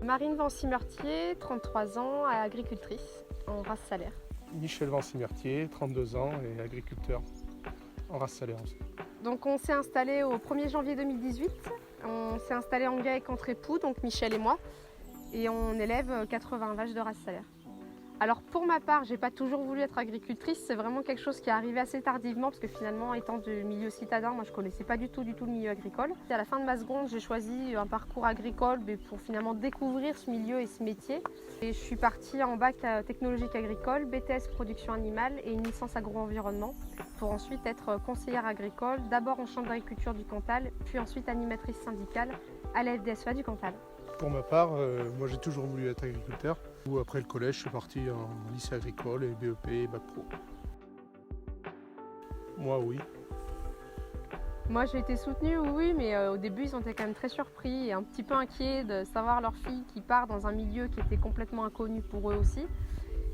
Marine Vancy-Meurtier, 33 ans, agricultrice en race salaire. Michel Vancy-Meurtier, 32 ans et agriculteur en race salaire aussi. Donc on s'est installé au 1er janvier 2018. On s'est installé en GAEC entre époux, donc Michel et moi, et on élève 80 vaches de race salaire. Alors pour ma part, j'ai pas toujours voulu être agricultrice, c'est vraiment quelque chose qui est arrivé assez tardivement parce que finalement, étant du milieu citadin, moi je connaissais pas du tout le milieu agricole. Et à la fin de ma seconde, j'ai choisi un parcours agricole pour finalement découvrir ce milieu et ce métier. Et je suis partie en bac technologique agricole, BTS production animale et une licence agro-environnement pour ensuite être conseillère agricole, d'abord en chambre d'agriculture du Cantal, puis ensuite animatrice syndicale à la FDSEA du Cantal. Pour ma part, moi j'ai toujours voulu être agriculteur. Après le collège, je suis parti en lycée agricole et BEP et Bac Pro. Moi, oui. Moi j'ai été soutenue, oui, mais au début ils ont été quand même très surpris et un petit peu inquiets de savoir leur fille qui part dans un milieu qui était complètement inconnu pour eux aussi.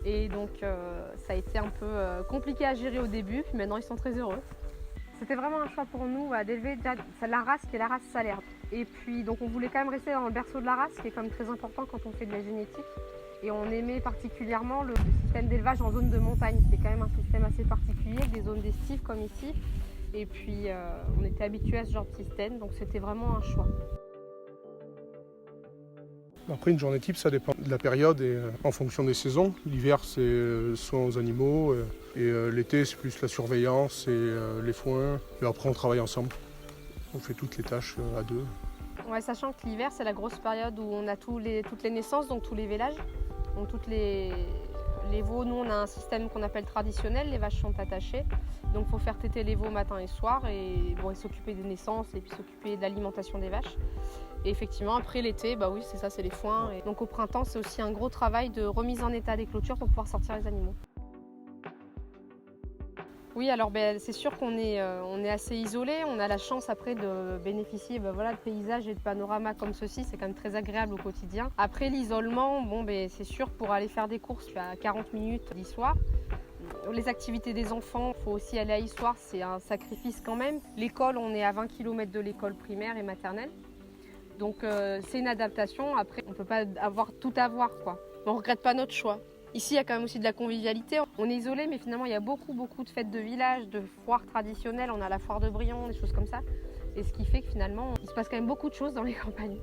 Et donc ça a été un peu compliqué à gérer au début, puis maintenant ils sont très heureux. C'était vraiment un choix pour nous d'élever la race qui est la race salaire. Et puis donc on voulait quand même rester dans le berceau de la race, qui est quand même très important quand on fait de la génétique. Et on aimait particulièrement le système d'élevage en zone de montagne, qui est quand même un système assez particulier, des zones d'estive comme ici. Et puis on était habitués à ce genre de système, donc c'était vraiment un choix. Après une journée type, ça dépend de la période et en fonction des saisons. L'hiver, c'est soin aux animaux et l'été, c'est plus la surveillance et les foins. Et après, on travaille ensemble. On fait toutes les tâches à deux. Ouais, sachant que l'hiver, c'est la grosse période où on a toutes les naissances, donc tous les vélages. Donc toutes les veaux, nous on a un système qu'on appelle traditionnel, les vaches sont attachées. Donc il faut faire téter les veaux matin et soir et s'occuper des naissances et puis s'occuper de l'alimentation des vaches. Et effectivement, après l'été, oui, c'est ça, c'est les foins. Et donc au printemps, c'est aussi un gros travail de remise en état des clôtures pour pouvoir sortir les animaux. Oui, alors c'est sûr qu'on est assez isolé. On a la chance après de bénéficier de paysages et de panoramas comme ceci. C'est quand même très agréable au quotidien. Après l'isolement, c'est sûr pour aller faire des courses à 40 minutes d'Issoire. Les activités des enfants, il faut aussi aller à Issoire, c'est un sacrifice quand même. L'école, on est à 20 km de l'école primaire et maternelle. Donc c'est une adaptation. Après, on ne peut pas tout avoir, quoi. On ne regrette pas notre choix. Ici, il y a quand même aussi de la convivialité. On est isolé, mais finalement, il y a beaucoup de fêtes de village, de foires traditionnelles. On a la foire de Brion, des choses comme ça. Et ce qui fait que finalement, il se passe quand même beaucoup de choses dans les campagnes.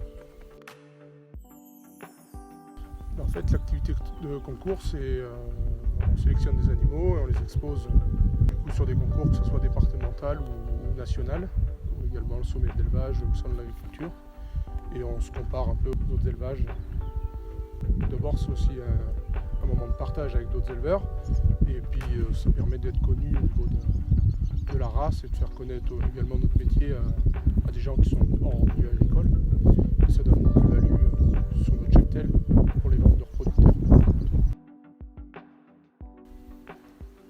En fait, l'activité de concours, c'est on sélectionne des animaux et on les expose sur des concours, que ce soit départemental ou national, ou également le sommet d'élevage au sein de l'agriculture. Et on se compare un peu aux autres élevages. D'abord, c'est aussi un moment de partage avec d'autres éleveurs. Et puis, ça permet d'être connu au niveau de la race et de faire connaître également notre métier à des gens qui sont hors milieu agricole. Et ça donne une plus-value sur notre cheptel pour les ventes de reproducteurs.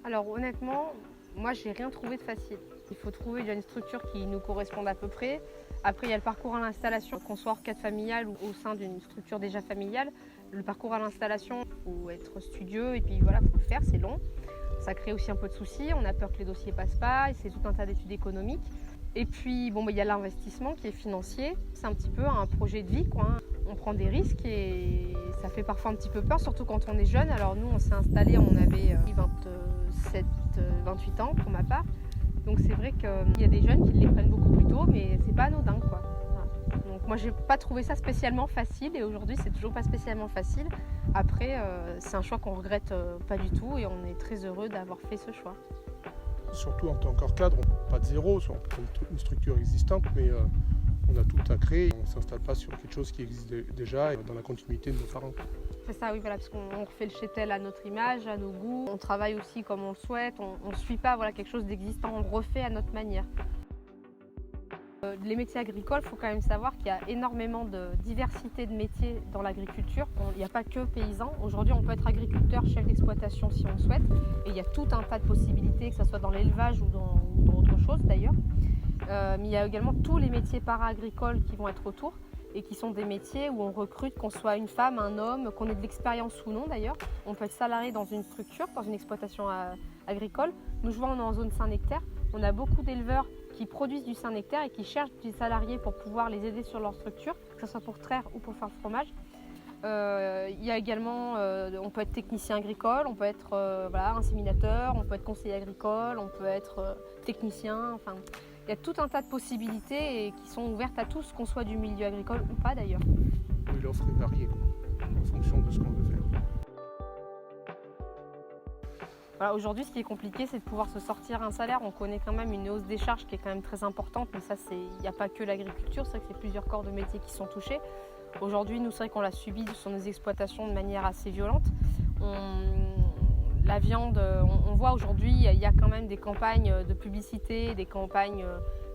Alors honnêtement, moi j'ai rien trouvé de facile. Il faut trouver une structure qui nous corresponde à peu près. Après il y a le parcours à l'installation, qu'on soit hors cadre familial ou au sein d'une structure déjà familiale. Le parcours à l'installation, il faut être studieux et puis il faut le faire, c'est long. Ça crée aussi un peu de soucis, on a peur que les dossiers passent pas, et c'est tout un tas d'études économiques. Et puis il y a l'investissement qui est financier, c'est un petit peu un projet de vie, quoi. On prend des risques et ça fait parfois un petit peu peur, surtout quand on est jeune. Alors nous on s'est installés, on avait 28 ans pour ma part. Donc c'est vrai qu'il y a des jeunes qui les prennent beaucoup plus tôt, mais c'est pas anodin, quoi. Voilà. Donc moi j'ai pas trouvé ça spécialement facile et aujourd'hui c'est toujours pas spécialement facile. Après c'est un choix qu'on regrette pas du tout et on est très heureux d'avoir fait ce choix. Surtout en tant que cadre, pas de zéro, on prend une structure existante, mais on a tout à créer. On ne s'installe pas sur quelque chose qui existe déjà et dans la continuité de nos parents. C'est ça, oui, parce qu'on refait le cheptel à notre image, à nos goûts. On travaille aussi comme on le souhaite. On ne suit pas quelque chose d'existant, on le refait à notre manière. Les métiers agricoles, il faut quand même savoir qu'il y a énormément de diversité de métiers dans l'agriculture. Il n'y a pas que paysans. Aujourd'hui, on peut être agriculteur, chef d'exploitation si on le souhaite. Et il y a tout un tas de possibilités, que ce soit dans l'élevage ou dans autre chose d'ailleurs. Mais il y a également tous les métiers para-agricoles qui vont être autour et qui sont des métiers où on recrute, qu'on soit une femme, un homme, qu'on ait de l'expérience ou non d'ailleurs. On peut être salarié dans une structure, dans une exploitation agricole. Nous jouons en zone Saint-Nectaire. On a beaucoup d'éleveurs qui produisent du Saint-Nectaire et qui cherchent des salariés pour pouvoir les aider sur leur structure, que ce soit pour traire ou pour faire le fromage. Il y a également, on peut être technicien agricole, on peut être inséminateur, on peut être conseiller agricole, on peut être technicien. Enfin, il y a tout un tas de possibilités et qui sont ouvertes à tous, qu'on soit du milieu agricole ou pas d'ailleurs. Oui, l'offre est variée en fonction de ce qu'on veut faire. Voilà, aujourd'hui, ce qui est compliqué, c'est de pouvoir se sortir un salaire. On connaît quand même une hausse des charges qui est quand même très importante, mais ça, il n'y a pas que l'agriculture, c'est vrai que c'est plusieurs corps de métier qui sont touchés. Aujourd'hui, nous, c'est vrai qu'on l'a subi sur nos exploitations de manière assez violente. La viande, on voit aujourd'hui, il y a quand même des campagnes de publicité, des campagnes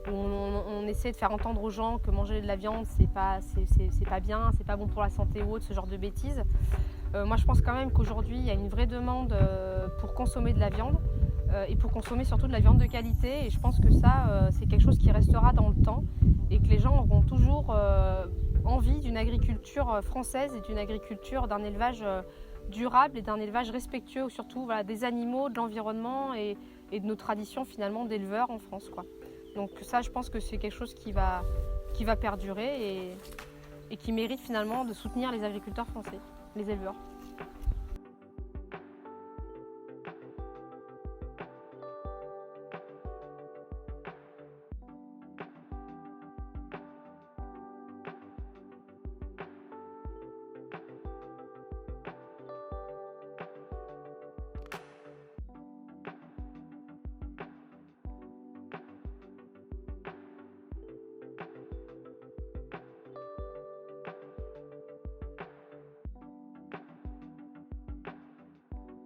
où on essaie de faire entendre aux gens que manger de la viande, c'est pas bien, c'est pas bon pour la santé ou autre, ce genre de bêtises. Moi, je pense quand même qu'aujourd'hui, il y a une vraie demande pour consommer de la viande et pour consommer surtout de la viande de qualité. Et je pense que ça, c'est quelque chose qui restera dans le temps et que les gens auront toujours envie d'une agriculture française et d'une agriculture, d'un élevage durable et d'un élevage respectueux surtout des animaux, de l'environnement et de nos traditions finalement d'éleveurs en France, quoi. Donc ça, je pense que c'est quelque chose qui va perdurer et qui mérite finalement de soutenir les agriculteurs français, les éleveurs.